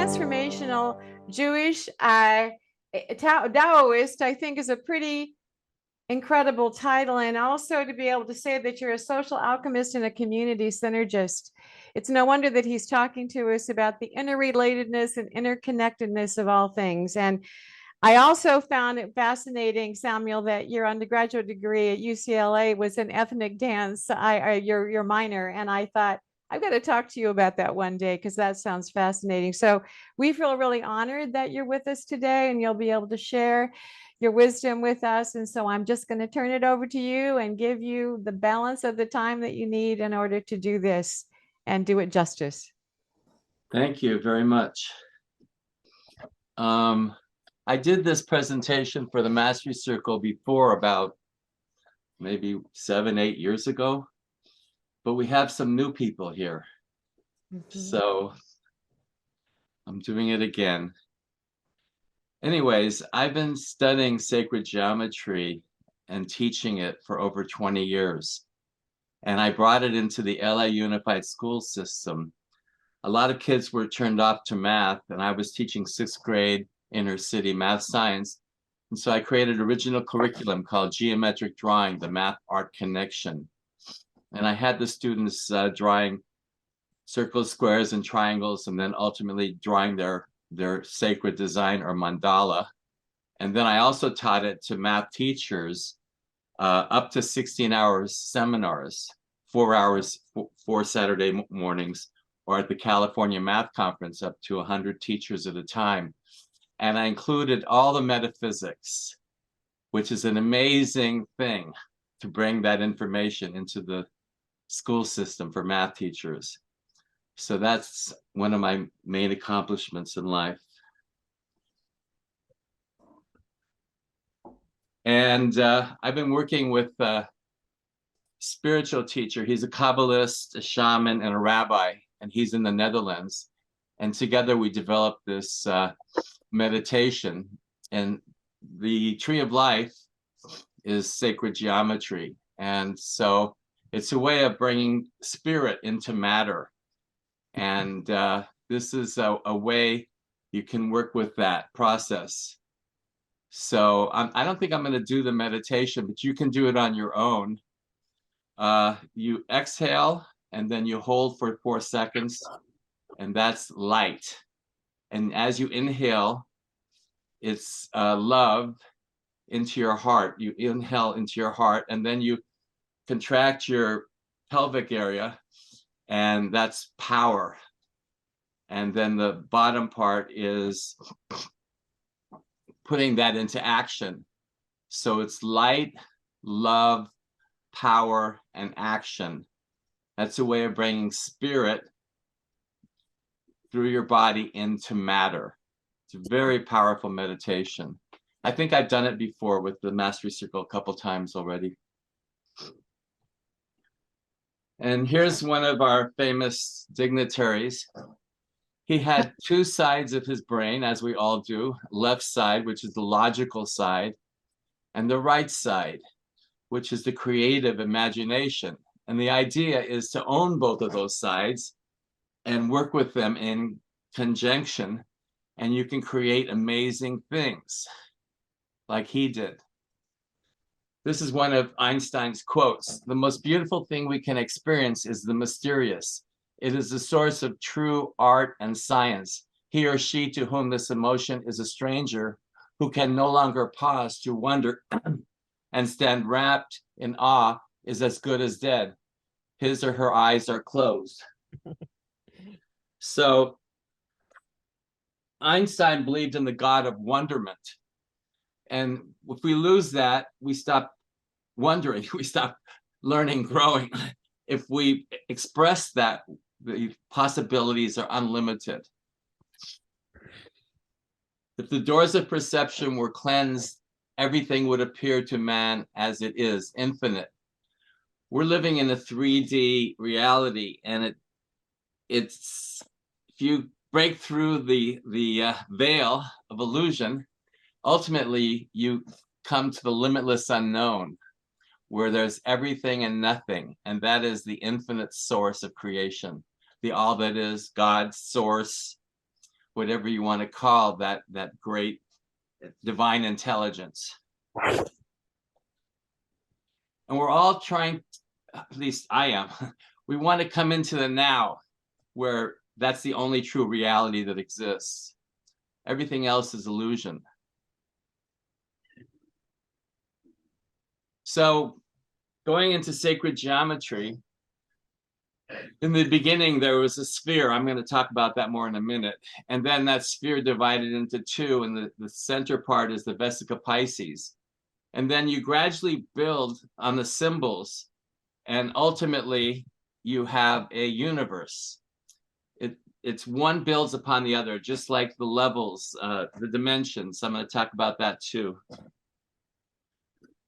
transformational Jewish Taoist, I think, is a pretty incredible title. And also to be able to say that you're a social alchemist and a community synergist. It's no wonder that he's talking to us about the interrelatedness and interconnectedness of all things. And I also found it fascinating, Samuel, that your undergraduate degree at UCLA was in ethnic dance, your minor. And I thought, I've got to talk to you about that one day because that sounds fascinating. So we feel really honored that you're with us today and you'll be able to share your wisdom with us. And so I'm just going to turn it over to you and give you the balance of the time that you need in order to do this and do it justice. Thank you very much. I did this presentation for the Mastery Circle before, about maybe 7-8 years ago, but we have some new people here. So I'm doing it again. Anyways, I've been studying sacred geometry and teaching it for over 20 years. And I brought it into the LA Unified School System. A lot of kids were turned off to math, and I was teaching 6th grade inner city math science. And so I created original curriculum called Geometric Drawing, the Math Art Connection. And I had the students drawing circles, squares, and triangles, and then ultimately drawing their sacred design or mandala. And then I also taught it to math teachers, up to 16 hours seminars, 4 hours, 4 Saturday mornings, or at the California Math Conference, up to 100 teachers at a time. And I included all the metaphysics, which is an amazing thing to bring that information into the school system for math teachers. So that's one of my main accomplishments in life. And I've been working with a spiritual teacher. He's a Kabbalist, a shaman, and a rabbi, and he's in the Netherlands. And together we developed this meditation. And the tree of life is sacred geometry. And so it's a way of bringing spirit into matter. And this is a way you can work with that process. So I don't think I'm going to do the meditation, but you can do it on your own. You exhale, and then you hold for 4 seconds, and that's light. And as you inhale, it's love into your heart. You inhale into your heart, and then you contract your pelvic area, and that's power. And then the bottom part is putting that into action. So it's light, love, power, and action. That's a way of bringing spirit through your body into matter. It's a very powerful meditation. I think I've done it before with the Mastery Circle a couple times already. And here's one of our famous dignitaries. He had 2 sides of his brain, as we all do, left side, which is the logical side, and the right side, which is the creative imagination. And the idea is to own both of those sides and work with them in conjunction, and you can create amazing things like he did. This is one of Einstein's quotes: "The most beautiful thing we can experience is the mysterious. It is the source of true art and science. He or she to whom this emotion is a stranger, who can no longer pause to wonder and stand wrapped in awe, is as good as dead. His or her eyes are closed." So Einstein believed in the God of wonderment. And if we lose that, we stop wondering, we stop learning, growing. If we express that, the possibilities are unlimited. If the doors of perception were cleansed, everything would appear to man as it is, infinite. We're living in a 3D reality, and it's if you break through the veil of illusion, ultimately you come to the limitless unknown, where there's everything and nothing, and that is the infinite source of creation, the all that is, God's source. whatever you want to call that great divine intelligence. And we're all trying, at least I am, we want to come into the now, where that's the only true reality that exists. Everything else is illusion. So going into sacred geometry, in the beginning, there was a sphere. I'm going to talk about that more in a minute. And then that sphere divided into two, and the center part is the Vesica Pisces. And then you gradually build on the symbols, and ultimately you have a universe. It's one builds upon the other, just like the levels, the dimensions. I'm going to talk about that too.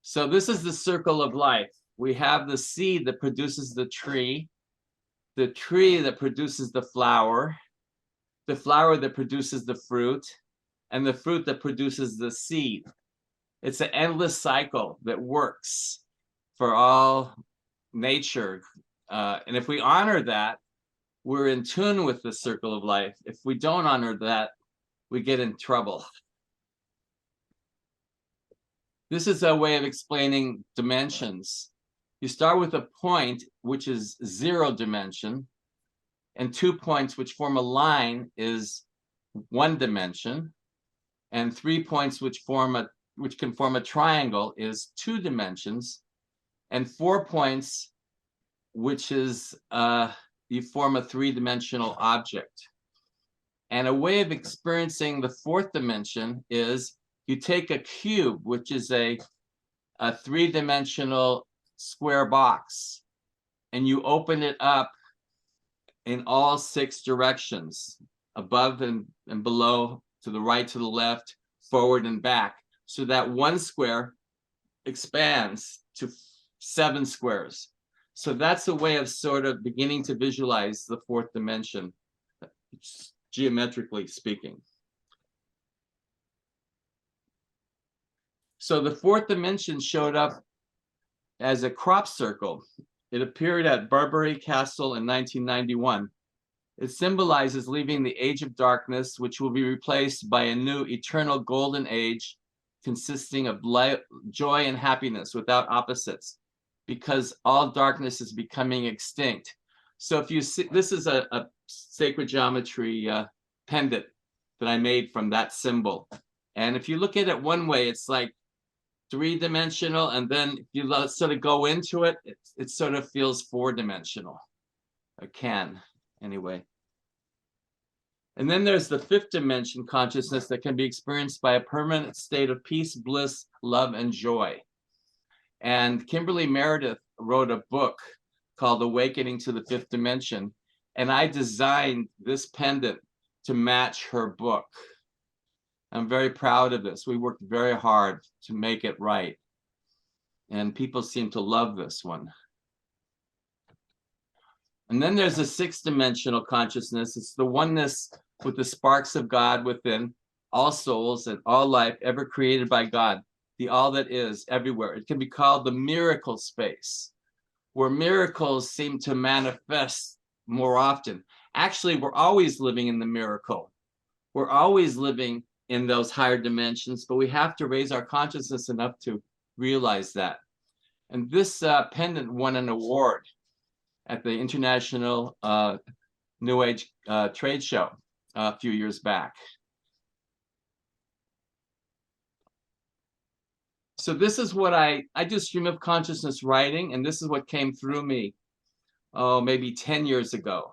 So this is the circle of life. We have the seed that produces the tree that produces the flower that produces the fruit, and the fruit that produces the seed. It's an endless cycle that works for all nature. And if we honor that, we're in tune with the circle of life. If we don't honor that, we get in trouble. This is a way of explaining dimensions. You start with a point, which is 0 dimension, and 2 points, which form a line, is 1 dimension, and 3 points, which can form a triangle, is 2 dimensions, and 4 points, which is you form a 3-dimensional object. And a way of experiencing the 4th dimension is you take a cube, which is a 3-dimensional square box, and you open it up in all 6 directions, above and below, to the right, to the left, forward and back, so that 1 square expands to 7 squares. So that's a way of sort of beginning to visualize the 4th dimension, geometrically speaking. So the 4th dimension showed up as a crop circle. It appeared at Barbary Castle in 1991. It symbolizes leaving the age of darkness, which will be replaced by a new eternal golden age consisting of joy and happiness without opposites, because all darkness is becoming extinct. So if you see, this is a sacred geometry pendant that I made from that symbol. And if you look at it one way, it's like 3-dimensional, and then if you sort of go into it, it sort of feels 4-dimensional. It can, anyway. And then there's the 5th dimension consciousness that can be experienced by a permanent state of peace, bliss, love, and joy. And Kimberly Meredith wrote a book called Awakening to the 5th Dimension, and I designed this pendant to match her book. I'm very proud of this. We worked very hard to make it right, and people seem to love this one. And then there's a 6th-dimensional consciousness. It's the oneness with the sparks of God within all souls and all life ever created by God, the all that is everywhere. It can be called the miracle space, where miracles seem to manifest more often. Actually, we're always living in the miracle. We're always living in those higher dimensions, but we have to raise our consciousness enough to realize that. And this pendant won an award at the International New Age Trade Show a few years back. So this is what I do stream of consciousness writing, and this is what came through me, maybe 10 years ago.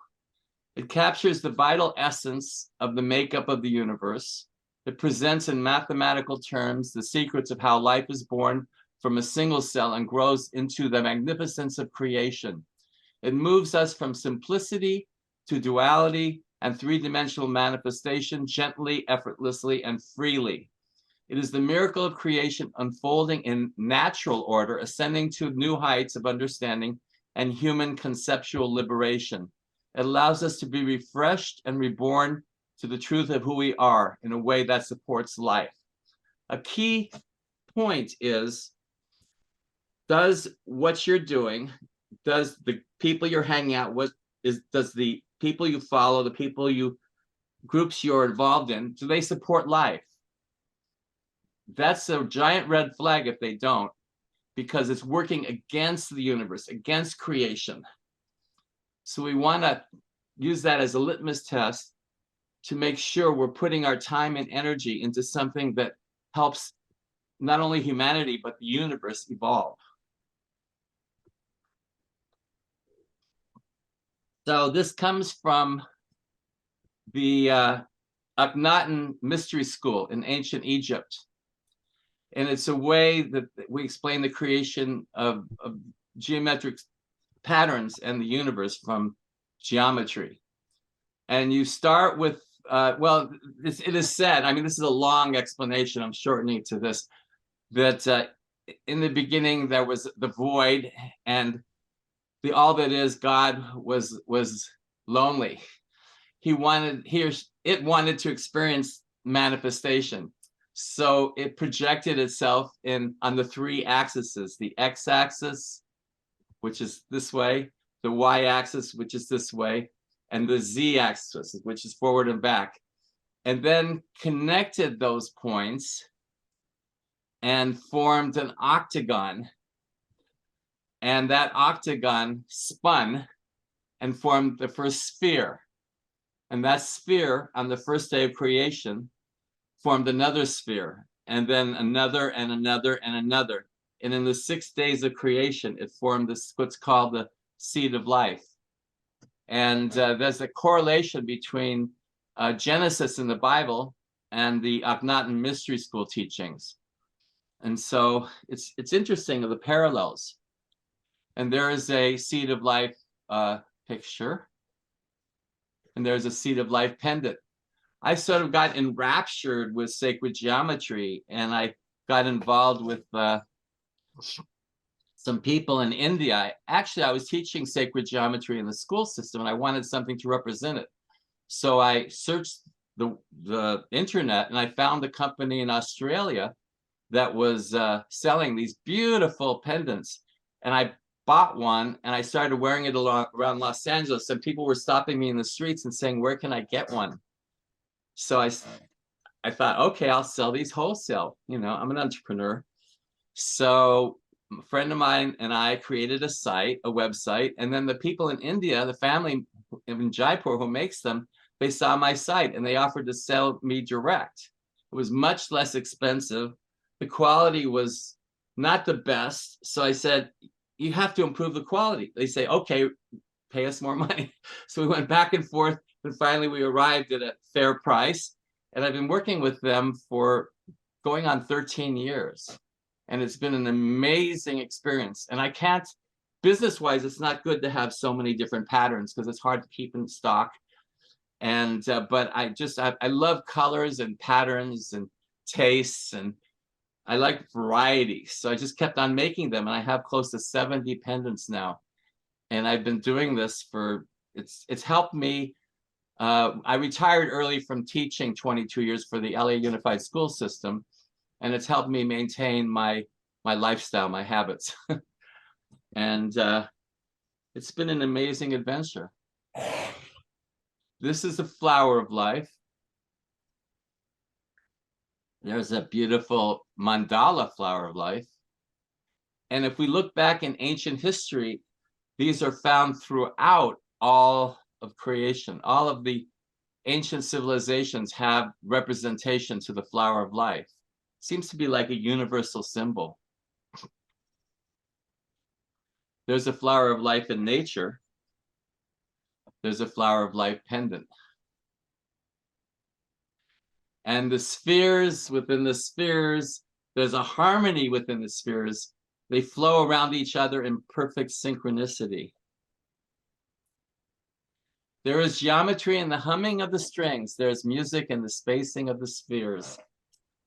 It captures the vital essence of the makeup of the universe. It presents in mathematical terms the secrets of how life is born from a single cell and grows into the magnificence of creation. It moves us from simplicity to duality and 3-dimensional manifestation gently, effortlessly, and freely. It is the miracle of creation unfolding in natural order, ascending to new heights of understanding and human conceptual liberation. It allows us to be refreshed and reborn to the truth of who we are in a way that supports life. A key point is, does what you're doing, does the people you're hanging out with, does the people you follow, the people you groups you're involved in, do they support life? That's a giant red flag if they don't, because it's working against the universe, against creation. So we want to use that as a litmus test to make sure we're putting our time and energy into something that helps not only humanity, but the universe evolve. So this comes from the Akhenaten Mystery School in ancient Egypt. And it's a way that we explain the creation of geometric patterns and the universe from geometry. And you start with, well, it is said, I mean, this is a long explanation, I'm shortening to this, that in the beginning there was the void, and the all that is God was lonely. It wanted to experience manifestation. So it projected itself on the three axes, the x-axis, which is this way, the y-axis, which is this way, and the z-axis, which is forward and back, and then connected those points and formed an octagon. And that octagon spun and formed the first sphere. And that sphere, on the first day of creation, formed another sphere, and then another and another and another. And in the 6 days of creation, it formed this, what's called the seed of life. And there's a correlation between Genesis in the Bible and the Akhenaten Mystery School teachings. And so it's interesting of the parallels. And there is a seed of life picture, and there's a seed of life pendant. I sort of got enraptured with sacred geometry, and I got involved with some people in India. Actually, I was teaching sacred geometry in the school system, and I wanted something to represent it. So I searched the internet, and I found a company in Australia that was selling these beautiful pendants. And I bought one, and I started wearing it around Los Angeles, and people were stopping me in the streets and saying, where can I get one? So I thought, okay, I'll sell these wholesale. You know, I'm an entrepreneur. So a friend of mine and I created a site, a website, and then the people in India, the family in Jaipur who makes them, they saw my site and they offered to sell me direct. It was much less expensive. The quality was not the best. So I said, you have to improve the quality. They say, okay, pay us more money. So we went back and forth, and finally we arrived at a fair price. And I've been working with them for going on 13 years. And it's been an amazing experience. And I can't, business-wise, it's not good to have so many different patterns because it's hard to keep in stock. And but I love colors and patterns and tastes, and I like variety. So I just kept on making them, and I have close to 70 pendants now. And I've been doing this for, it's helped me. I retired early from teaching 22 years for the LA Unified School System, and it's helped me maintain my lifestyle, my habits. And it's been an amazing adventure. This is a flower of life. There's a beautiful mandala flower of life. And if we look back in ancient history, these are found throughout all of creation. All of the ancient civilizations have representation to the flower of life. Seems to be like a universal symbol. There's a flower of life in nature. There's a flower of life pendant. And the spheres within the spheres, there's a harmony within the spheres. They flow around each other in perfect synchronicity. There is geometry in the humming of the strings. There's music in the spacing of the spheres.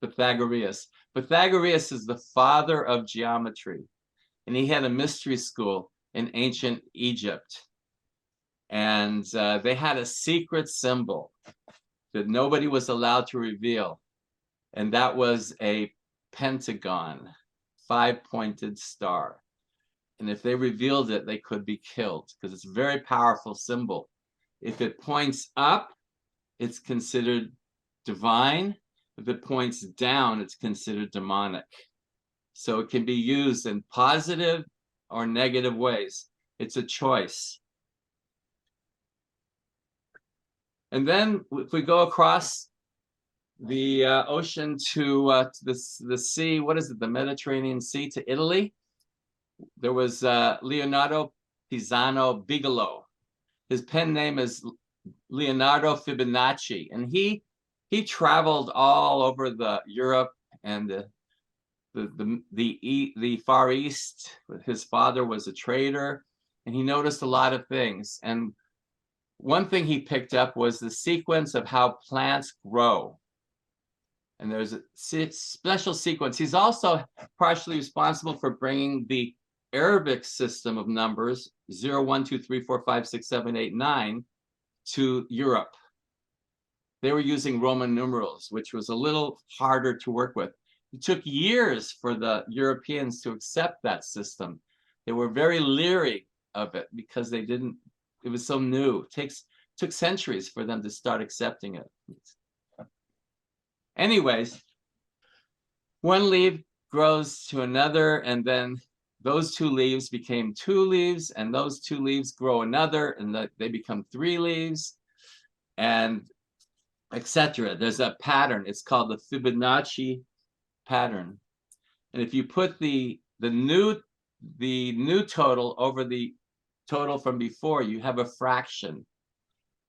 Pythagoras. Pythagoras is the father of geometry, and he had a mystery school in ancient Egypt. And they had a secret symbol that nobody was allowed to reveal. And that was a pentagon, 5-pointed star. And if they revealed it, they could be killed because it's a very powerful symbol. If it points up, it's considered divine. If it points down, it's considered demonic. So it can be used in positive or negative ways. It's a choice. And then if we go across the ocean to the sea, what is it, the Mediterranean Sea, to Italy, there was Leonardo Pisano Bigelow. His pen name is Leonardo Fibonacci, and he traveled all over the Europe and the Far East. His father was a trader, and he noticed a lot of things. And one thing he picked up was the sequence of how plants grow. And there's a special sequence. He's also partially responsible for bringing the Arabic system of numbers 0, 1, 2, 3, 4, 5, 6, 7, 8, 9 to Europe. They were using Roman numerals, which was a little harder to work with. It took years for the Europeans to accept that system. They were very leery of it because they didn't, it was so new. It took centuries for them to start accepting it. Anyways, one leaf grows to another, and then those 2 leaves became 2 leaves, and those 2 leaves grow another, and they become 3 leaves, and etc. There's a pattern. It's called the Fibonacci pattern. And if you put the new total over the total from before, you have a fraction,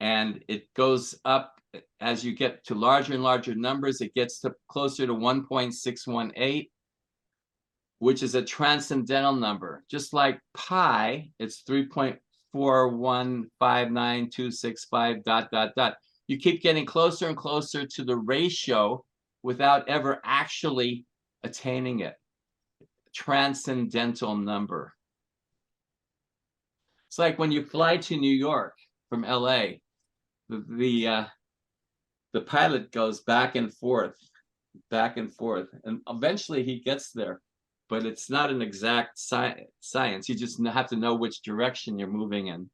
and it goes up as you get to larger and larger numbers. It gets to closer to 1.618, which is a transcendental number. Just like pi, it's 3.4159265 ... You keep getting closer and closer to the ratio without ever actually attaining it. Transcendental number. It's like when you fly to New York from LA, the pilot goes back and forth, and eventually he gets there. But it's not an exact science. You just have to know which direction you're moving in.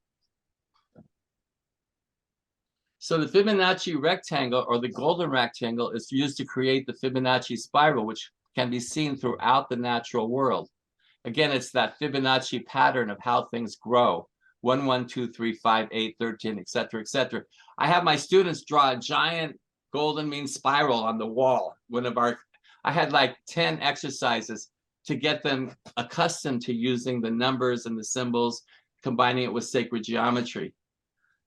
So the Fibonacci rectangle, or the golden rectangle, is used to create the Fibonacci spiral, which can be seen throughout the natural world. Again, it's that Fibonacci pattern of how things grow. 1, 1, 2, 3, 5, 8, 13, etc., etc. I have my students draw a giant golden mean spiral on the wall. I had like 10 exercises to get them accustomed to using the numbers and the symbols, combining it with sacred geometry.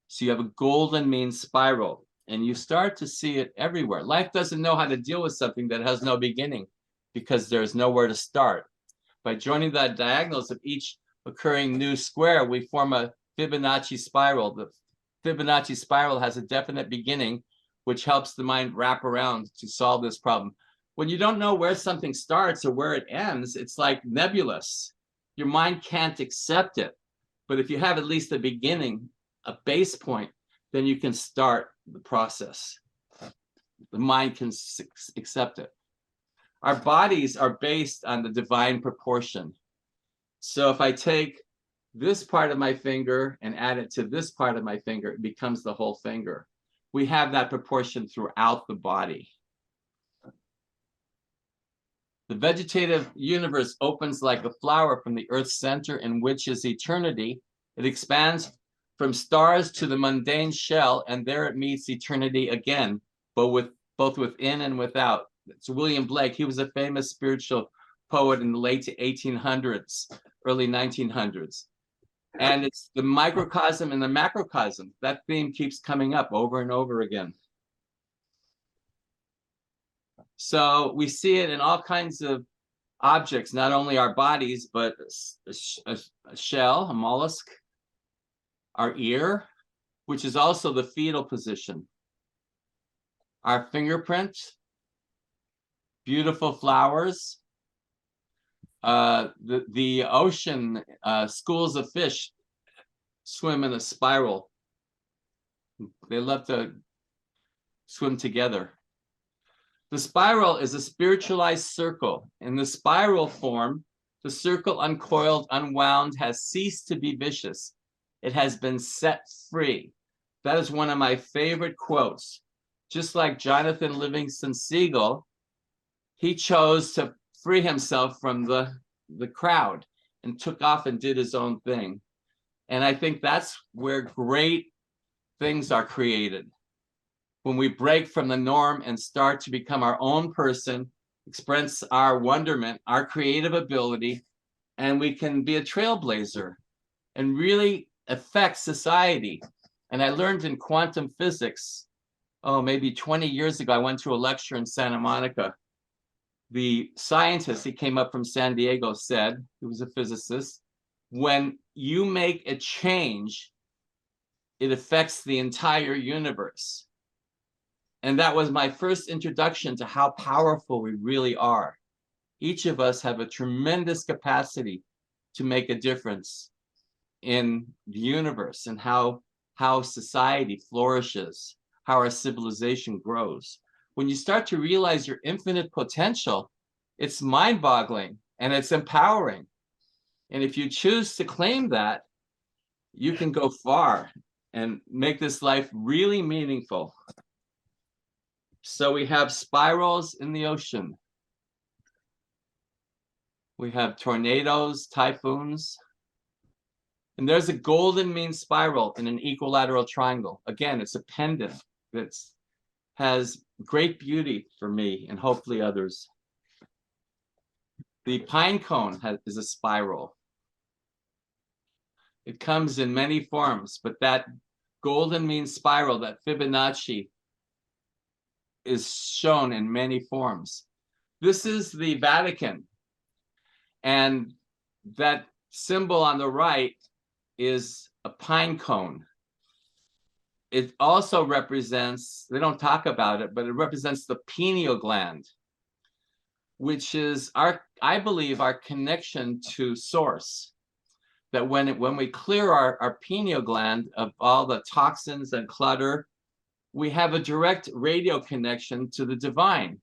So you have a golden mean spiral, and you start to see it everywhere. Life doesn't know how to deal with something that has no beginning because there's nowhere to start. By joining the diagonals of each occurring new square, we form a Fibonacci spiral. The Fibonacci spiral has a definite beginning, which helps the mind wrap around to solve this problem. When you don't know where something starts or where it ends, it's like nebulous. Your mind can't accept it. But if you have at least a beginning, a base point, then you can start the process. The mind can accept it. Our bodies are based on the divine proportion. So if I take this part of my finger and add it to this part of my finger, it becomes the whole finger. We have that proportion throughout the body. The vegetative universe opens like a flower from the Earth's center, in which is eternity. It expands from stars to the mundane shell, and there it meets eternity again, both within and without. It's William Blake. He was a famous spiritual poet in the late 1800s, early 1900s. And it's the microcosm and the macrocosm. That theme keeps coming up over and over again. So we see it in all kinds of objects, not only our bodies, but a shell, a mollusk, our ear, which is also the fetal position, our fingerprint, beautiful flowers, the ocean, schools of fish swim in a spiral. They love to swim together. The spiral is a spiritualized circle. In the spiral form, the circle uncoiled, unwound, has ceased to be vicious. It has been set free. That is one of my favorite quotes. Just like Jonathan Livingston Seagull, he chose to free himself from the crowd and took off and did his own thing. And I think that's where great things are created. When we break from the norm and start to become our own person, express our wonderment, our creative ability, and we can be a trailblazer and really affect society. And I learned in quantum physics, oh, maybe 20 years ago, I went to a lecture in Santa Monica. The scientist, he came up from San Diego, said, he was a physicist, when you make a change, it affects the entire universe. And that was my first introduction to how powerful we really are. Each of us have a tremendous capacity to make a difference in the universe and how society flourishes, how our civilization grows. When you start to realize your infinite potential, it's mind-boggling and it's empowering. And if you choose to claim that, you can go far and make this life really meaningful. So we have spirals in the ocean. We have tornadoes, typhoons. And there's a golden mean spiral in an equilateral triangle. Again, it's a pendant that has great beauty for me and hopefully others. The pine cone is a spiral. It comes in many forms, but that golden mean spiral, that Fibonacci, is shown in many forms. This is the Vatican. And that symbol on the right is a pine cone. It also represents, they don't talk about it, but it represents the pineal gland, which is I believe, our connection to source. That when we clear our pineal gland of all the toxins and clutter, we have a direct radio connection to the divine.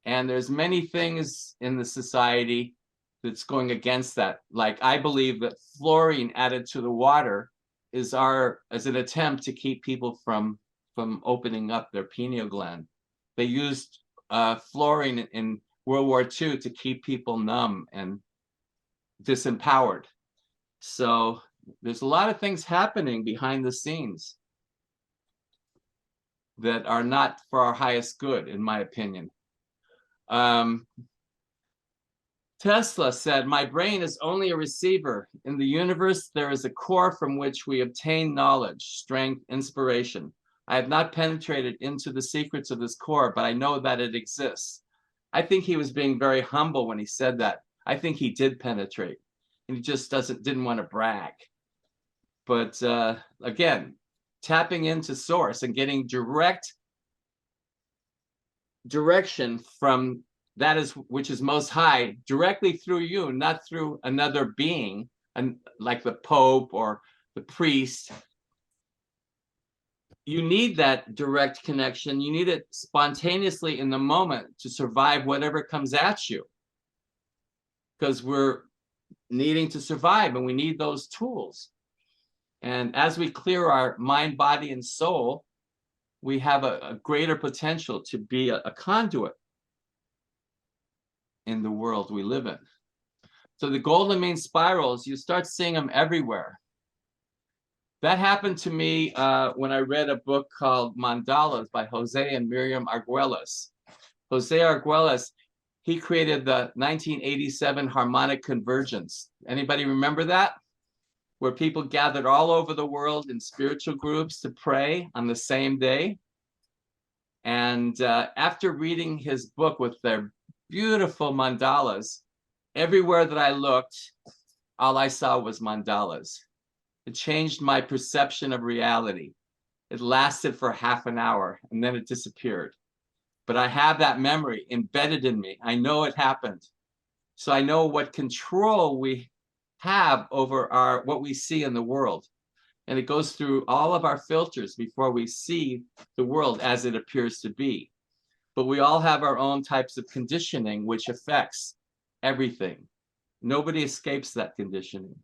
And there's many things in the society that's going against that. Like, I believe that fluorine added to the water is an attempt to keep people from opening up their pineal gland. They used fluorine in World War II to keep people numb and disempowered. So there's a lot of things happening behind the scenes that are not for our highest good, in my opinion. Tesla said, "My brain is only a receiver. In the universe, there is a core from which we obtain knowledge, strength, inspiration. I have not penetrated into the secrets of this core, but I know that it exists." I think he was being very humble when he said that. I think he did penetrate, and he just didn't want to brag. But again, tapping into source and getting direct direction from which is most high, directly through you, not through another being, and like the Pope or the priest. You need that direct connection. You need it spontaneously in the moment to survive whatever comes at you, because we're needing to survive and we need those tools. And as we clear our mind, body, and soul, we have a greater potential to be a conduit in the world we live in. So the golden mean spirals, you start seeing them everywhere. That happened to me when I read a book called Mandalas by Jose and Miriam Arguelles. Jose Arguelles, he created the 1987 harmonic convergence. Anybody remember that? Where people gathered all over the world in spiritual groups to pray on the same day. And after reading his book with their beautiful mandalas, everywhere that I looked, all I saw was mandalas. It changed my perception of reality. It lasted for half an hour and then it disappeared. But I have that memory embedded in me. I know it happened. So I know what control we have over what we see in the world. And it goes through all of our filters before we see the world as it appears to be. But we all have our own types of conditioning, which affects everything. Nobody escapes that conditioning.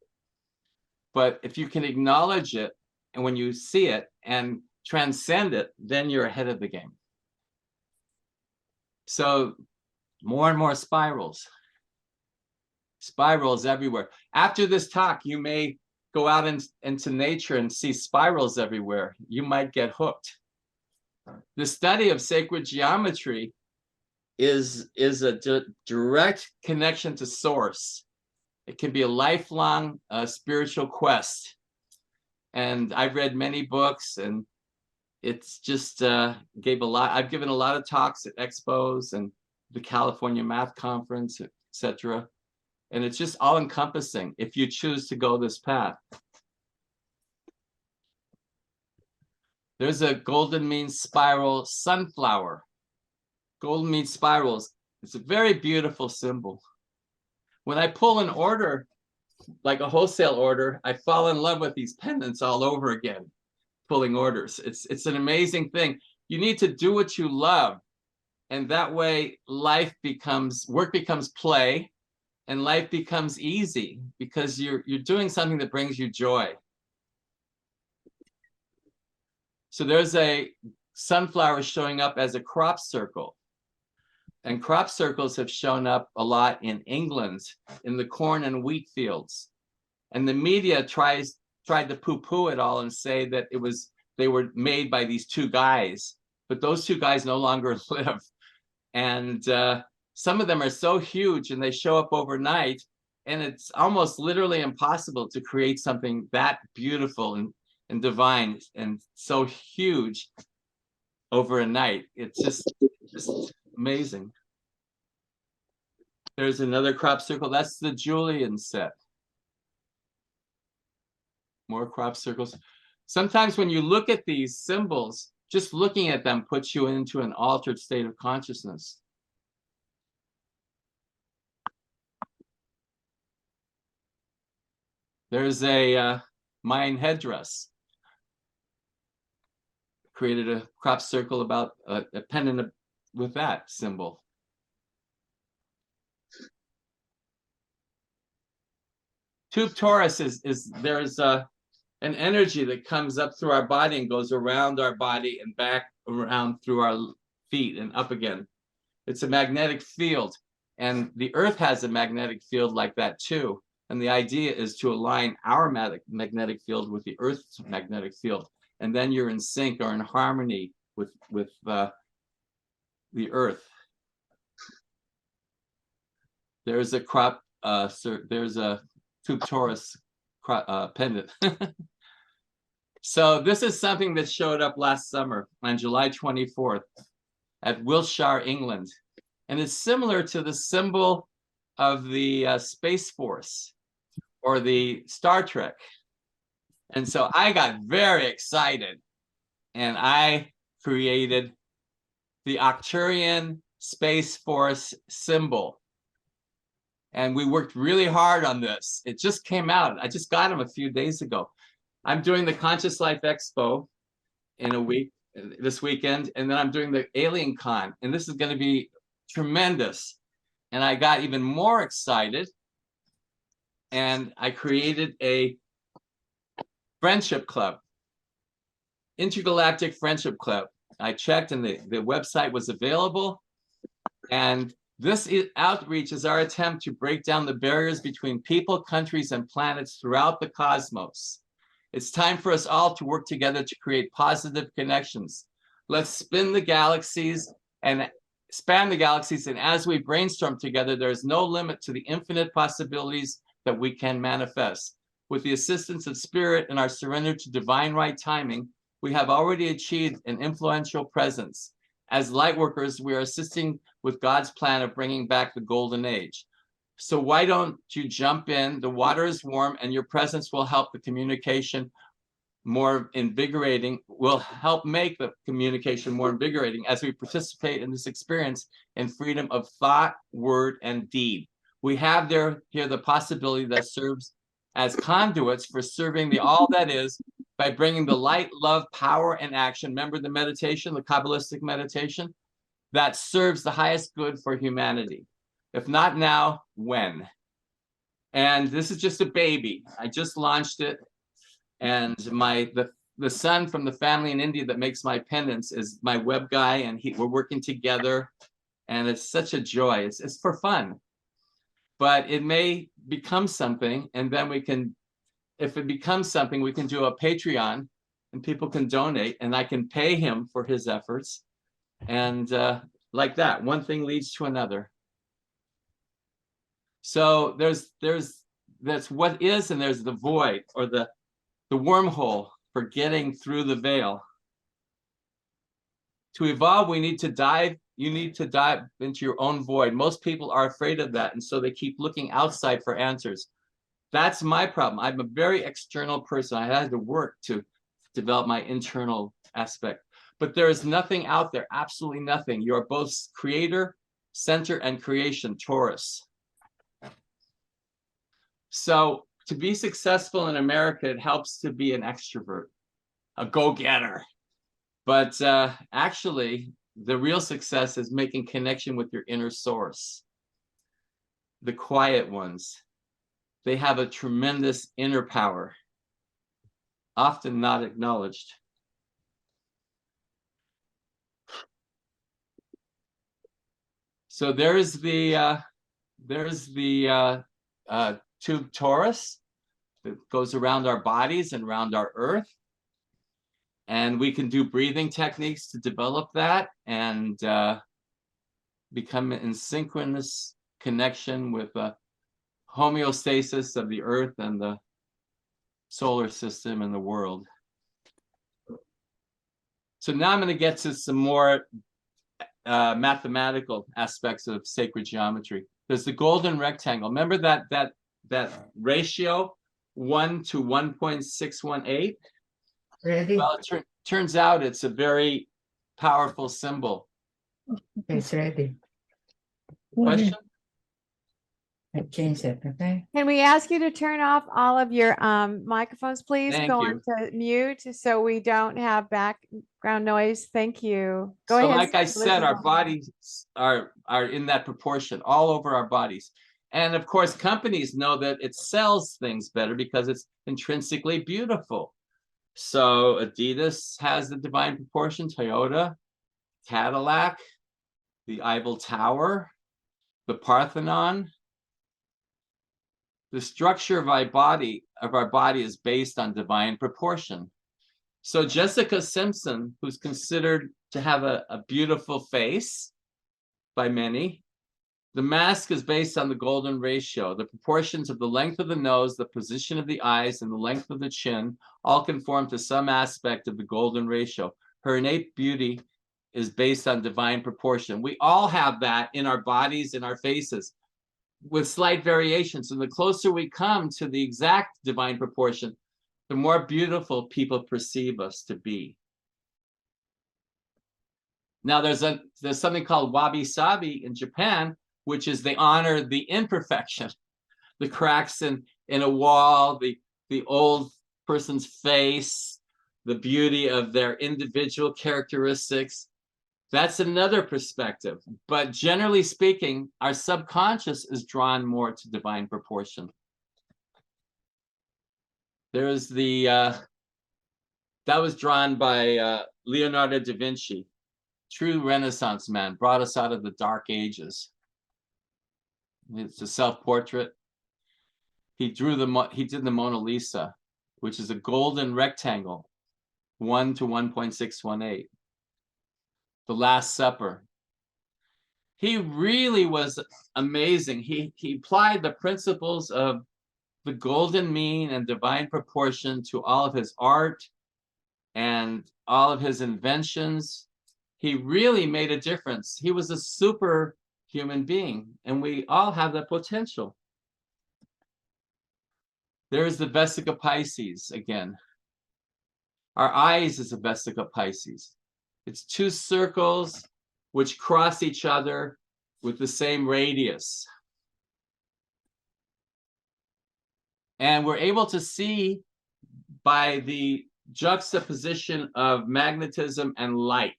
But if you can acknowledge it And when you see it and transcend it, then you're ahead of the game. So more and more spirals. Spirals everywhere. After this talk, you may go out into nature and see spirals everywhere. You might get hooked. The study of sacred geometry is a direct connection to source. It can be a lifelong spiritual quest. And I've read many books, and it's just gave a lot. I've given a lot of talks at expos and the California Math Conference, etc. And it's just all encompassing if you choose to go this path. There's a golden mean spiral sunflower. Golden mean spirals. It's a very beautiful symbol. When I pull an order, like a wholesale order, I fall in love with these pendants all over again, pulling orders. It's an amazing thing. You need to do what you love. And that way work becomes play, and life becomes easy because you're doing something that brings you joy. So there's a sunflower showing up as a crop circle. And crop circles have shown up a lot in England, in the corn and wheat fields. And the media tried to poo-poo it all and say that they were made by these two guys, but those two guys no longer live. And some of them are so huge and they show up overnight, and it's almost literally impossible to create something that beautiful and divine and so huge over a night. It's just amazing. There's another crop circle. That's the Julian set. More crop circles. Sometimes when you look at these symbols, just looking at them puts you into an altered state of consciousness. There's a Mayan headdress. Created a crop circle about a pendant with that symbol. Tube torus there's an energy that comes up through our body and goes around our body and back around through our feet and up again. It's a magnetic field, and the earth has a magnetic field like that too. And the idea is to align our magnetic field with the earth's magnetic field. And then you're in sync or in harmony with the earth. There's a there's a tube torus pendant. So this is something that showed up last summer on July 24th at Wiltshire, England. And it's similar to the symbol of the Space Force or the Star Trek. And so I got very excited, and I created the Arcturian Space Force symbol. And we worked really hard on this. It just came out. I just got them a few days ago. I'm doing the Conscious Life Expo in a week, this weekend, and then I'm doing the Alien Con, and this is going to be tremendous. And I got even more excited, and I created a friendship club, Intergalactic Friendship Club. I checked, and the website was available. And this outreach is our attempt to break down the barriers between people, countries, and planets throughout the cosmos. It's time for us all to work together to create positive connections. Let's spin the galaxies and span the galaxies. And as we brainstorm together, there's no limit to the infinite possibilities that we can manifest. With the assistance of spirit and our surrender to divine right timing, we have already achieved an influential presence. As light workers, we are assisting with God's plan of bringing back the golden age. So why don't you jump in? The water is warm, and your presence will help the communication more invigorating, will help make the communication more invigorating as we participate in this experience in freedom of thought, word, and deed. We have here the possibility that serves as conduits for serving the all that is by bringing the light, love, power, and action. Remember the meditation, the Kabbalistic meditation? That serves the highest good for humanity. If not now, when? And this is just a baby. I just launched it. And the the son from the family in India that makes my pendants is my web guy, and we're working together, and it's such a joy. It's for fun, but it may become something, and then we can, if it becomes something, we can do a Patreon, and people can donate, and I can pay him for his efforts, and like that, one thing leads to another. So that's what is, and there's the void, or the wormhole for getting through the veil. To evolve, we need to dive. You need to dive into your own void. Most people are afraid of that, and so they keep looking outside for answers. That's my problem. I'm a very external person. I had to work to develop my internal aspect. But there is nothing out there, absolutely nothing. You're both creator, center, and creation, Taurus. So to be successful in America, it helps to be an extrovert, a go-getter. But actually, the real success is making connection with your inner source. The quiet ones, they have a tremendous inner power, often not acknowledged. So there's the tube torus that goes around our bodies and around our earth. And we can do breathing techniques to develop that and become in synchronous connection with the homeostasis of the earth and the solar system and the world. So now I'm going to get to some more mathematical aspects of sacred geometry. There's the golden rectangle. Remember that ratio 1 to 1.618? Ready? Well, it turns out it's a very powerful symbol. It's ready. Question? I changed it, okay? Can we ask you to turn off all of your microphones, please? Thank Go you. on to mute so we don't have background noise. Thank you. Go So ahead. like I Elizabeth. said, our bodies are in that proportion all over our bodies. And of course, companies know that it sells things better because it's intrinsically beautiful. So Adidas has the divine proportion, Toyota, Cadillac, the Eiffel Tower, the Parthenon. The structure of our body is based on divine proportion. So Jessica Simpson, who's considered to have a beautiful face by many, the mask is based on the golden ratio. The proportions of the length of the nose, the position of the eyes, and the length of the chin all conform to some aspect of the golden ratio. Her innate beauty is based on divine proportion. We all have that in our bodies, in our faces, with slight variations. And the closer we come to the exact divine proportion, the more beautiful people perceive us to be. Now, there's something called wabi-sabi in Japan, which is they honor the imperfection, the cracks in a wall, the old person's face, the beauty of their individual characteristics. That's another perspective. But generally speaking, our subconscious is drawn more to divine proportion. There's that was drawn by Leonardo da Vinci, true Renaissance man, brought us out of the Dark Ages. It's a self-portrait. He did the Mona Lisa, which is a golden rectangle, 1 to 1.618. The Last Supper. He really was amazing. He applied the principles of the golden mean and divine proportion to all of his art and all of his inventions. He really made a difference. He was a super human being, and we all have that potential. There's the Vesica Pisces again. Our eyes is a Vesica Pisces. It's two circles which cross each other with the same radius. And we're able to see by the juxtaposition of magnetism and light.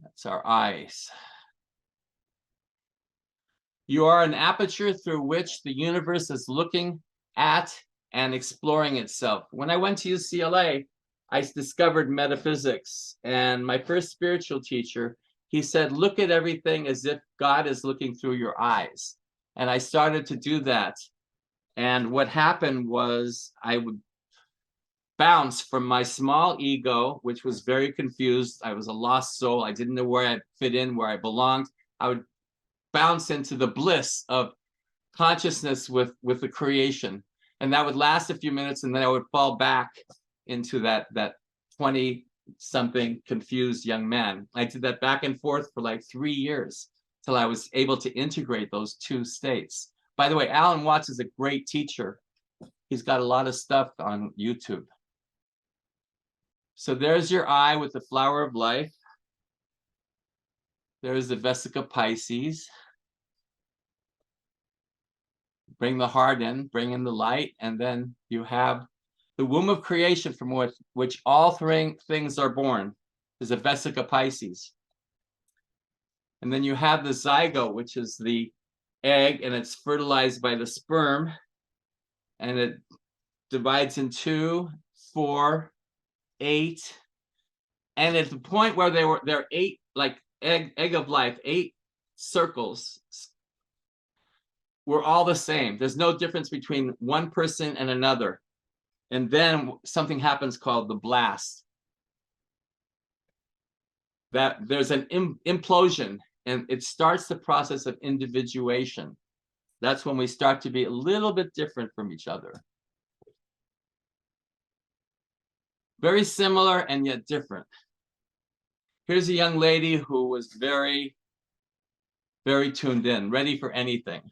That's our eyes. You are an aperture through which the universe is looking at and exploring itself. When I went to UCLA, I discovered metaphysics, and my first spiritual teacher, he said, look at everything as if God is looking through your eyes. And I started to do that. And what happened was I would bounce from my small ego, which was very confused. I was a lost soul. I didn't know where I fit in, where I belonged. I would bounce into the bliss of consciousness with the creation. And that would last a few minutes, and then I would fall back into that 20-something confused young man. I did that back and forth for like 3 years till I was able to integrate those two states. By the way, Alan Watts is a great teacher. He's got a lot of stuff on YouTube. So there's your eye with the flower of life. There's the Vesica Pisces. Bring the heart in, bring in the light, and then you have the womb of creation from which all three things are born. Is a Vesica Pisces. And then you have the zygote, which is the egg, and it's fertilized by the sperm, and it divides in 2, 4, 8, and at the point where they're 8, like egg of life, 8 circles, we're all the same. There's no difference between one person and another. And then something happens called the blast. That there's an implosion, and it starts the process of individuation. That's when we start to be a little bit different from each other. Very similar and yet different. Here's a young lady who was very, very tuned in, ready for anything.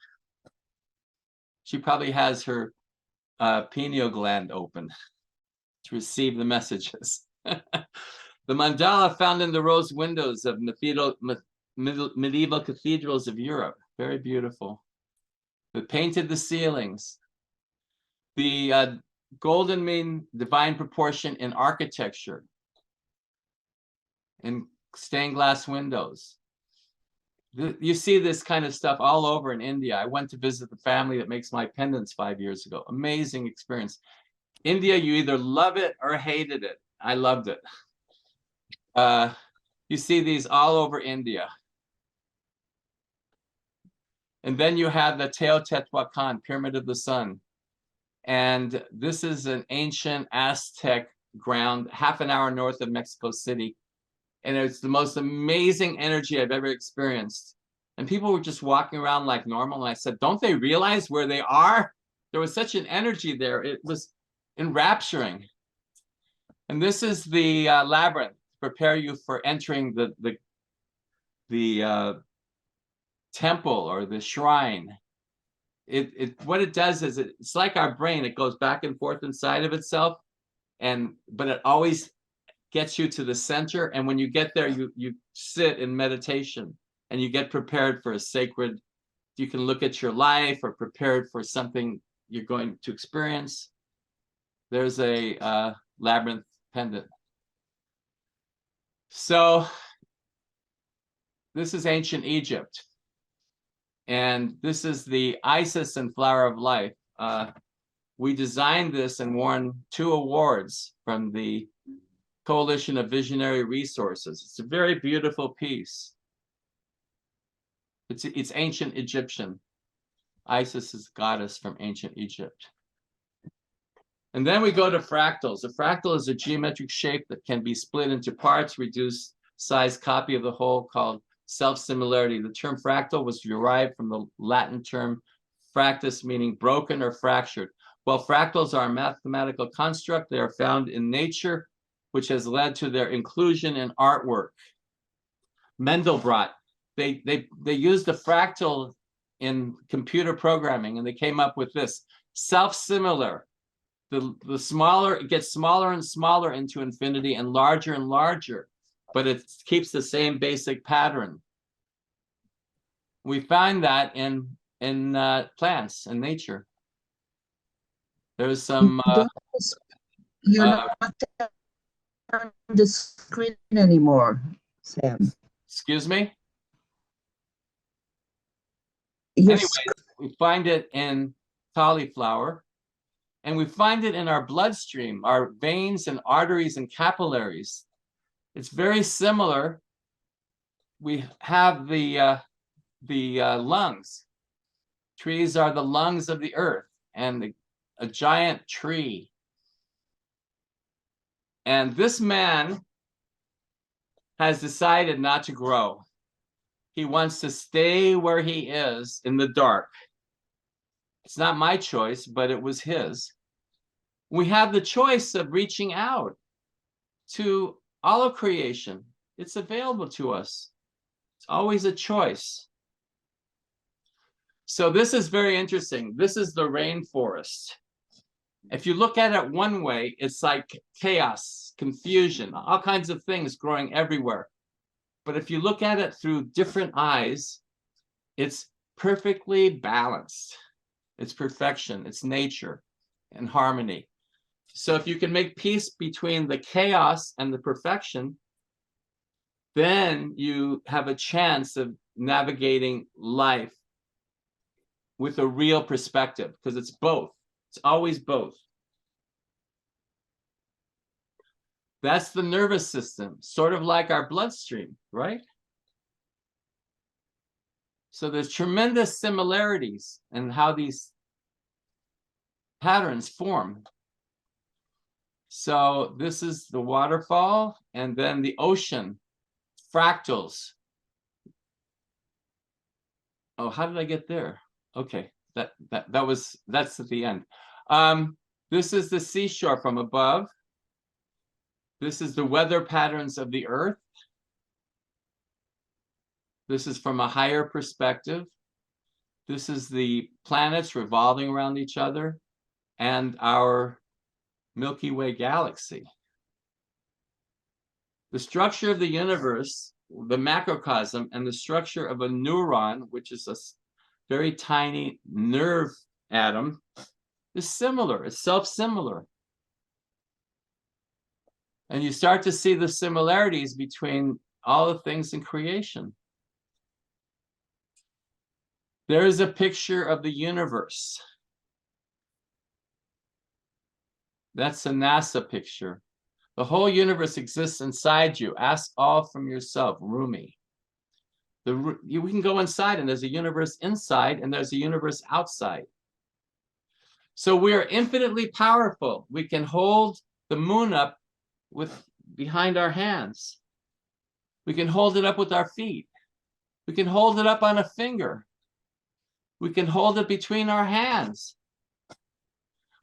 She probably has her pineal gland open to receive the messages. The mandala found in the rose windows of medieval cathedrals of Europe. Very beautiful. They painted the ceilings. The golden mean divine proportion in architecture, in stained glass windows. You see this kind of stuff all over in India. I went to visit the family that makes my pendants 5 years ago. Amazing experience. India, you either love it or hated it. I loved it. You see these all over India. And then you have the Teotihuacan, Pyramid of the Sun. And this is an ancient Aztec ground, half an hour north of Mexico City. And it's the most amazing energy I've ever experienced. And people were just walking around like normal. And I said, don't they realize where they are? There was such an energy there. It was enrapturing. And this is the labyrinth to prepare you for entering the temple or the shrine. What it does is it's like our brain. It goes back and forth inside of itself, but it always gets you to the center. And when you get there, you sit in meditation and you get prepared for a sacred. You can look at your life or prepared for something you're going to experience. There's a labyrinth pendant. So this is ancient Egypt. And this is the Isis and Flower of Life. We designed this and won 2 awards from the Coalition of Visionary Resources. It's a very beautiful piece. It's ancient Egyptian. Isis is goddess from ancient Egypt. And then we go to fractals. A fractal is a geometric shape that can be split into parts, reduced size copy of the whole, called self-similarity. The term fractal was derived from the Latin term fractus, meaning broken or fractured. While fractals are a mathematical construct, they are found in nature, which has led to their inclusion in artwork. Mendelbrot, they used the fractal in computer programming, and they came up with this: self-similar. The smaller, it gets smaller and smaller into infinity and larger, but it keeps the same basic pattern. We find that in plants and nature. There's some you're not on the screen anymore, Sam. excuse me. Your Anyways, we find it in cauliflower. And we find it in our bloodstream, our veins and arteries and capillaries. It's very similar. We have the lungs. Trees are the lungs of the earth, and a giant tree. And this man has decided not to grow. He wants to stay where he is in the dark. It's not my choice, but it was his. We have the choice of reaching out to all of creation. It's available to us. It's always a choice. So this is very interesting. This is the rainforest. If you look at it one way, it's like chaos, confusion, all kinds of things growing everywhere. But if you look at it through different eyes, it's perfectly balanced. It's perfection, it's nature and harmony. So if you can make peace between the chaos and the perfection, then you have a chance of navigating life with a real perspective, because it's both. It's always both. That's the nervous system, sort of like our bloodstream, right? So there's tremendous similarities in how these patterns form. So this is the waterfall, and then the ocean, fractals. Oh, how did I get there? Okay, that's at the end. This is the seashore from above. This is the weather patterns of the earth. This is from a higher perspective. This is the planets revolving around each other and our Milky Way galaxy. The structure of the universe, the macrocosm, and the structure of a neuron, which is a very tiny nerve atom, is similar. It's self-similar. And you start to see the similarities between all the things in creation. There is a picture of the universe. That's a NASA picture. The whole universe exists inside you. Ask all from yourself, Rumi. We can go inside, and there's a universe inside, and there's a universe outside. So we are infinitely powerful. We can hold the moon up behind our hands. We can hold it up with our feet. We can hold it up on a finger. We can hold it between our hands.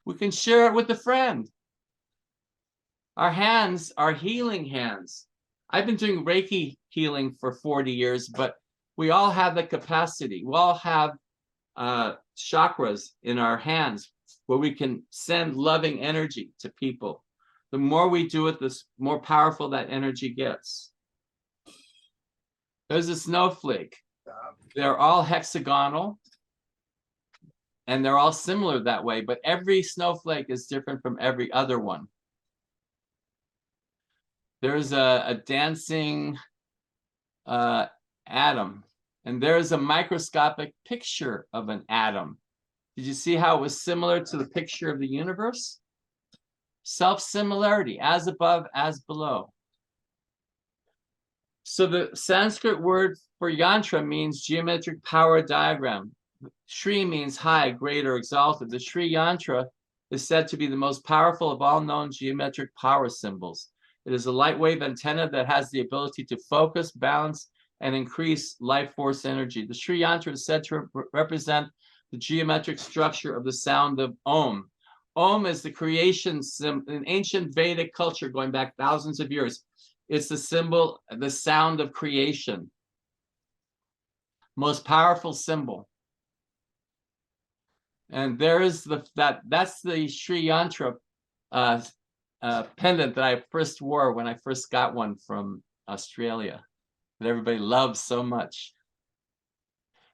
We can share it with a friend. Our hands are healing hands. I've been doing Reiki healing for 40 years, but we all have the capacity. We all have chakras in our hands where we can send loving energy to people. The more we do it, the more powerful that energy gets. There's a snowflake. They're all hexagonal, and they're all similar that way, but every snowflake is different from every other one. There's a dancing atom, and there's a microscopic picture of an atom. Did you see how it was similar to the picture of the universe? Self-similarity, as above, as below. So the Sanskrit word for yantra means geometric power diagram. Shri means high, great, or exalted. The Shri yantra is said to be the most powerful of all known geometric power symbols. It is a light wave antenna that has the ability to focus, balance, and increase life force energy. The Shri yantra is said to represent the geometric structure of the sound of Om. Om is the creation symbol in ancient Vedic culture going back thousands of years. It's the symbol, the sound of creation. Most powerful symbol. And there is that's the Shri yantra pendant that I first wore when I first got one from Australia, that everybody loves so much.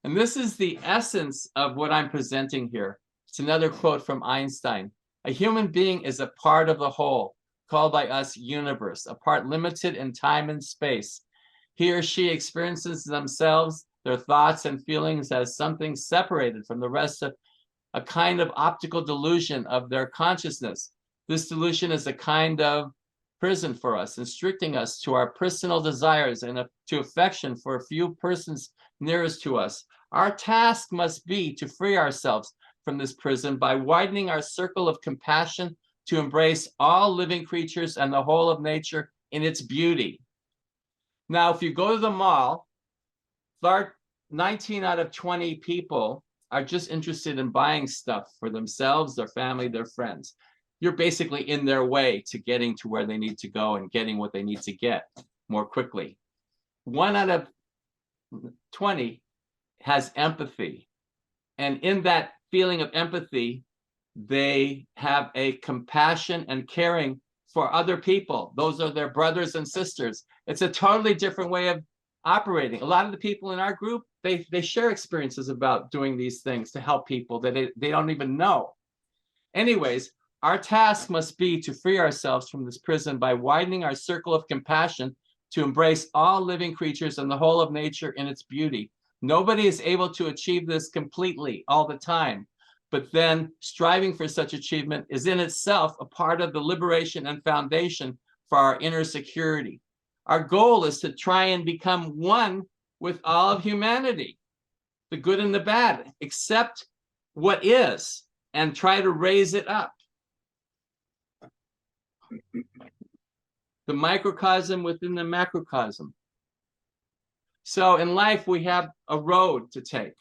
And this is the essence of what I'm presenting here. It's another quote from Einstein. A human being is a part of the whole, called by us universe, a part limited in time and space. He or she experiences themselves, their thoughts and feelings as something separated from the rest of a kind of optical delusion of their consciousness. This delusion is a kind of prison for us, constricting us to our personal desires and to affection for a few persons nearest to us. Our task must be to free ourselves from this prison by widening our circle of compassion to embrace all living creatures and the whole of nature in its beauty. Now, if you go to the mall, 19 out of 20 people are just interested in buying stuff for themselves, their family, their friends. You're basically in their way to getting to where they need to go and getting what they need to get more quickly. 1 out of 20 has empathy. And in that feeling of empathy, they have a compassion and caring for other people. Those are their brothers and sisters. It's a totally different way of operating. A lot of the people in our group, they share experiences about doing these things to help people that they don't even know. Anyways, our task must be to free ourselves from this prison by widening our circle of compassion to embrace all living creatures and the whole of nature in its beauty. Nobody is able to achieve this completely all the time, but then striving for such achievement is in itself a part of the liberation and foundation for our inner security. Our goal is to try and become one with all of humanity, the good and the bad, accept what is and try to raise it up. The microcosm within the macrocosm. So in life, we have a road to take,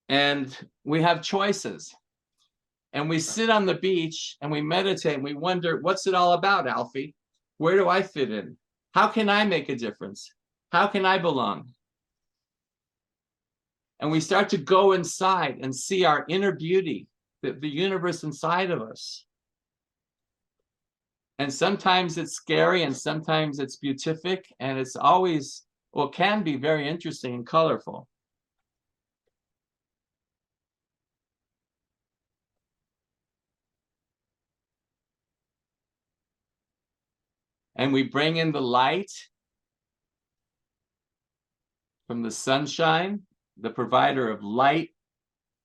and we have choices. And we sit on the beach and we meditate and we wonder, what's it all about, Alfie? Where do I fit in? How can I make a difference? How can I belong? And we start to go inside and see our inner beauty, the universe inside of us. And sometimes it's scary and sometimes it's beatific, and it's always, well, can be very interesting and colorful. And we bring in the light from the sunshine, the provider of light,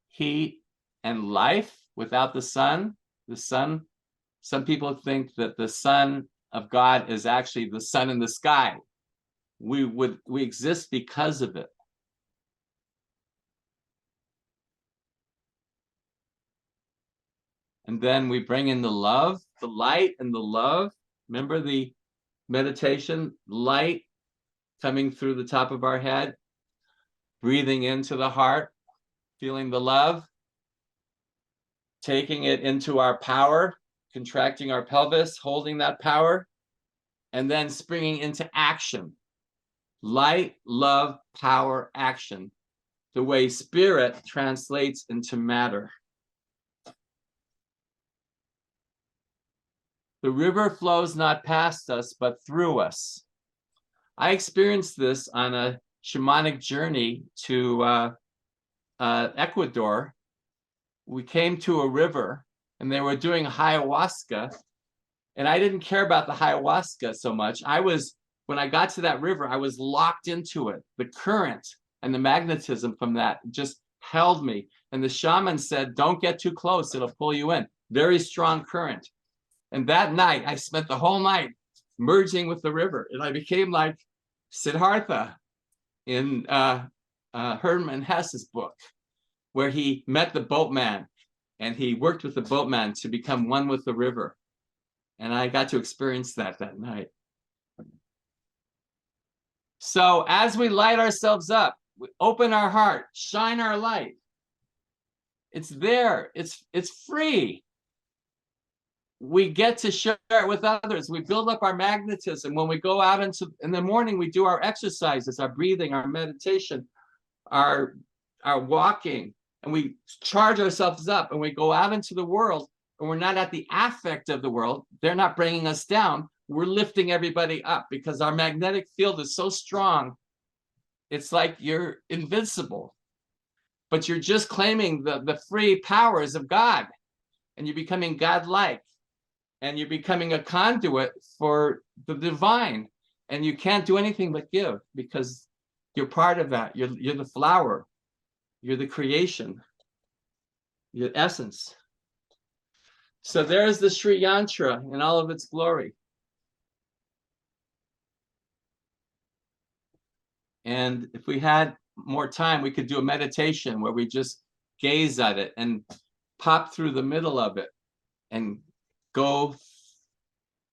heat, and life. Without the sun, some people think that the Son of God is actually the sun in the sky. We exist because of it. And then we bring in the love, the light and the love. Remember the meditation, light coming through the top of our head, breathing into the heart, feeling the love, taking it into our power, contracting our pelvis, holding that power, and then springing into action. Light, love, power, action. The way spirit translates into matter. The river flows not past us, but through us. I experienced this on a shamanic journey to Ecuador. We came to a river and they were doing ayahuasca. And I didn't care about the ayahuasca so much. When I got to that river, I was locked into it. The current and the magnetism from that just held me. And the shaman said, don't get too close, it'll pull you in. Very strong current. And that night, I spent the whole night merging with the river. And I became like Siddhartha in Hermann Hesse's book, where he met the boatman and he worked with the boatman to become one with the river. And I got to experience that night. So as we light ourselves up, we open our heart, shine our light. It's there, it's free. We get to share it with others. We build up our magnetism. When we go out in the morning, we do our exercises, our breathing, our meditation, our walking, and we charge ourselves up and we go out into the world, and we're not at the affect of the world. They're not bringing us down. We're lifting everybody up because our magnetic field is so strong. It's like you're invincible, but you're just claiming the free powers of God, and you're becoming God-like. And you're becoming a conduit for the divine. And you can't do anything but give, because you're part of that. You're the flower. You're the creation. your essence. So there's the Sri Yantra in all of its glory. And if we had more time, we could do a meditation where we just gaze at it and pop through the middle of it and go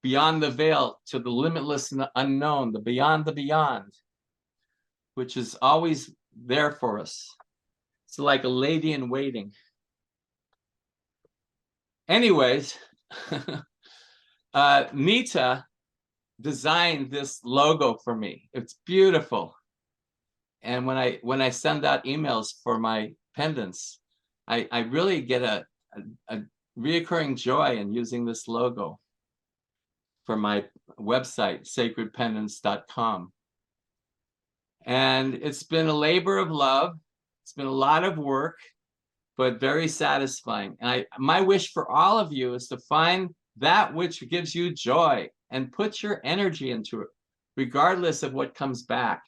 beyond the veil to the limitless and the unknown, the beyond, which is always there for us. It's like a lady in waiting. Anyways, Nita designed this logo for me. It's beautiful. And when I send out emails for my pendants, I really get a reoccurring joy in using this logo for my website, sacredpendants.com. And it's been a labor of love. It's been a lot of work, but very satisfying. And my wish for all of you is to find that which gives you joy and put your energy into it, regardless of what comes back.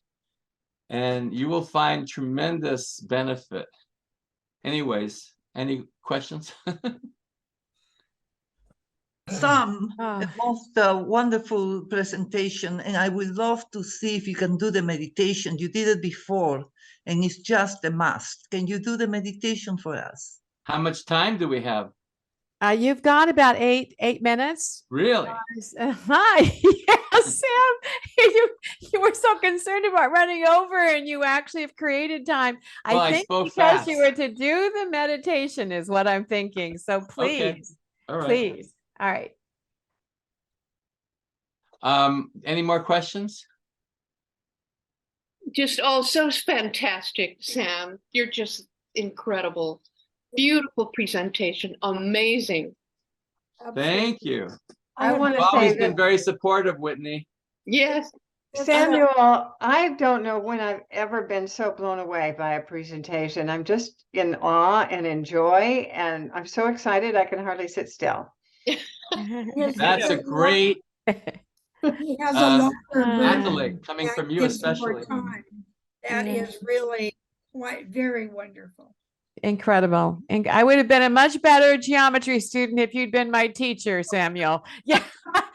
And you will find tremendous benefit. Anyways, any questions? Sam, Ah. the most wonderful presentation, and I would love to see if you can do the meditation. You did it before, and it's just a must. Can you do the meditation for us? How much time do we have? You've got about eight minutes. Really? Hi, yes, Sam. You were so concerned about running over, and you actually have created time. Well, I I think spoke because you fast. were to do the meditation is what I'm thinking. So Okay. please, All right. please. All right. Any more questions? Just so fantastic, Sam. You're just incredible. Beautiful presentation. Amazing. Thank you. I want You've to always say been that, very supportive, Whitney. Yes. Samuel, I don't know when I've ever been so blown away by a presentation. I'm just in awe and in joy, and I'm so excited I can hardly sit still. That's a great He has a longer version accolade coming that from you, gives more especially. time. That Yeah. is really quite very wonderful. Incredible. And I would have been a much better geometry student if you'd been my teacher, Samuel. Yeah.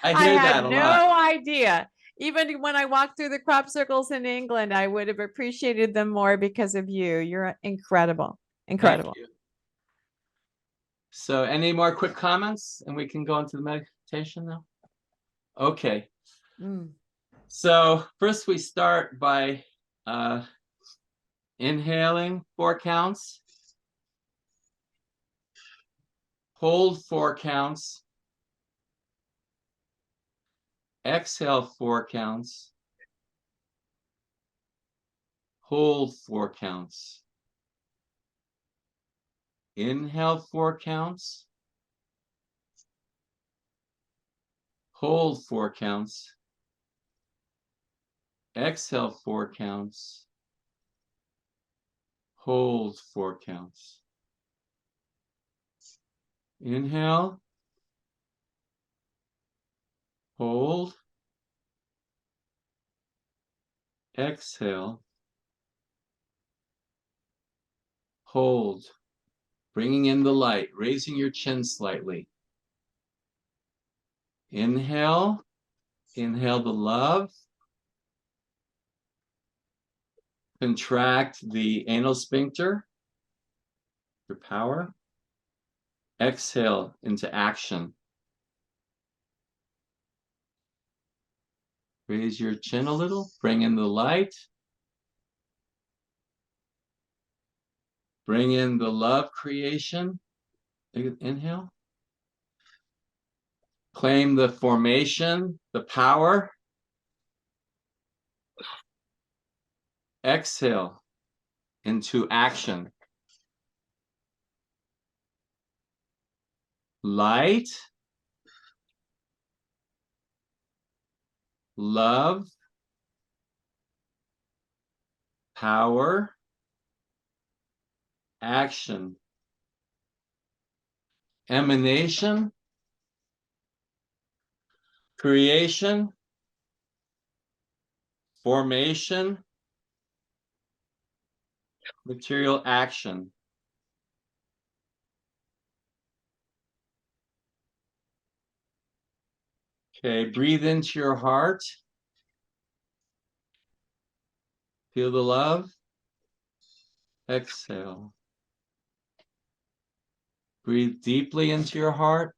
I hear had that a no lot. idea. Even when I walked through the crop circles in England, I would have appreciated them more because of you. You're incredible. Incredible. Thank you. So any more quick comments and we can go into the meditation now? Okay. Mm. So first we start by inhaling 4 counts. Hold 4 counts. Exhale 4 counts. Hold 4 counts. Inhale 4 counts. Hold 4 counts. Exhale 4 counts. Hold 4 counts. Inhale. Hold. Exhale. Hold. Bringing in the light, raising your chin slightly. Inhale. Inhale the love. Contract the anal sphincter, your power. Exhale into action. Raise your chin a little, bring in the light. Bring in the love creation. Inhale. Claim the formation, the power. Exhale into action. Light. Love. Power. Action. Emanation. Creation. Formation. Material action. Okay, breathe into your heart. Feel the love. Exhale. Breathe deeply into your heart.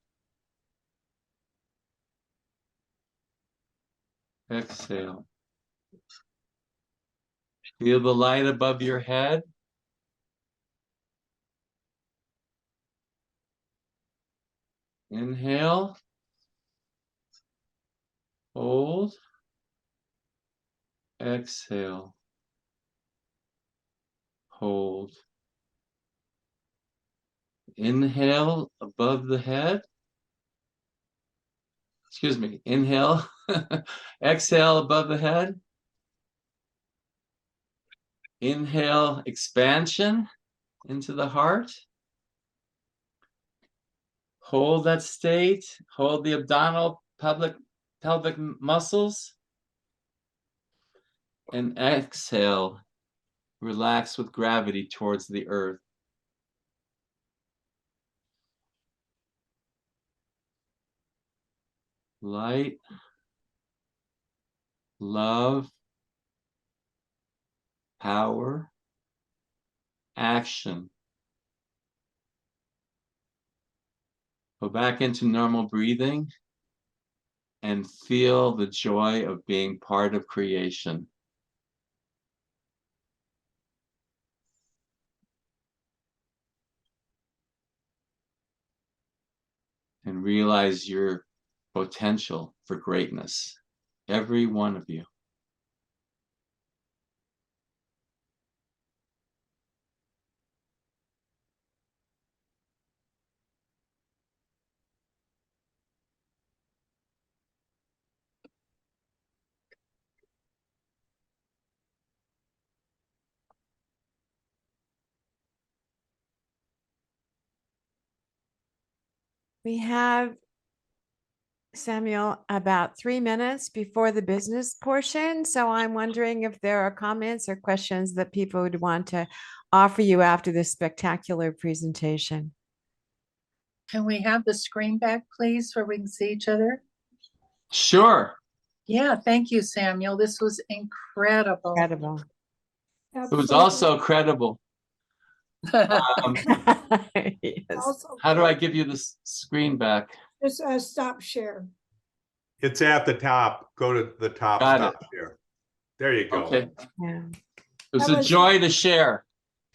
Exhale. Feel the light above your head. Inhale. Hold. Exhale. Hold. Inhale above the head. Excuse me. Inhale. Exhale above the head. Inhale, expansion into the heart. Hold that state. Hold the abdominal pelvic muscles. And exhale, relax with gravity towards the earth. Light, love, power, action. Go back into normal breathing and feel the joy of being part of creation. And realize your potential for greatness, every one of you. We have, Samuel, about 3 minutes before the business portion. So I'm wondering if there are comments or questions that people would want to offer you after this spectacular presentation. Can we have the screen back, please, where we can see each other? Sure. Yeah, thank you, Samuel. This was incredible. Incredible. It was also credible. Yes. Also, How do I give you the screen back? just stop share. It's at the top. Go to the top. Got Stop share. There you go. Okay. Yeah. It was That a was- joy to share.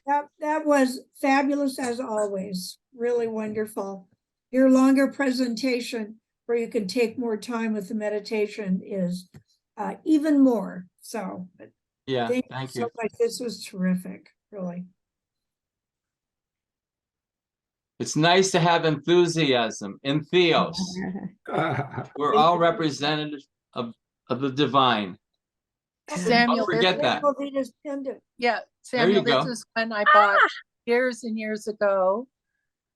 That was fabulous as always, really wonderful. Your longer presentation where you can take more time with the meditation is even more. So Yeah, thank you thank so you. much. This was terrific, really. It's nice to have enthusiasm in Theos. We're all representatives of the divine. Samuel, Don't forget that. Venus pendant. yeah, There you Samuel, go. this is one I bought years and years ago.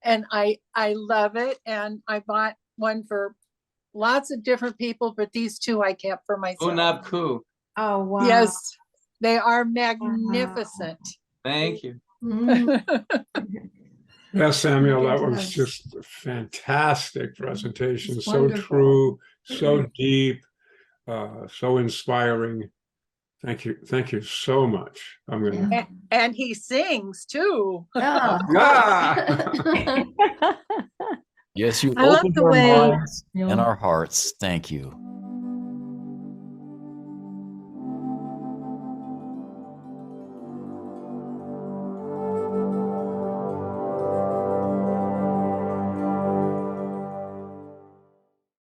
And I love it. And I bought one for lots of different people, but these two I kept for myself. Unab Ku. Oh, wow. Yes, they are magnificent. Thank you. Yes, Samuel, that was Yes. just a fantastic presentation. It's So wonderful. true, so deep, so inspiring. Thank you. Thank you so much. I'm gonna. Yeah. And he sings too. Yeah. Ah! Yes, you I love opened the our way- minds and our hearts. Thank you.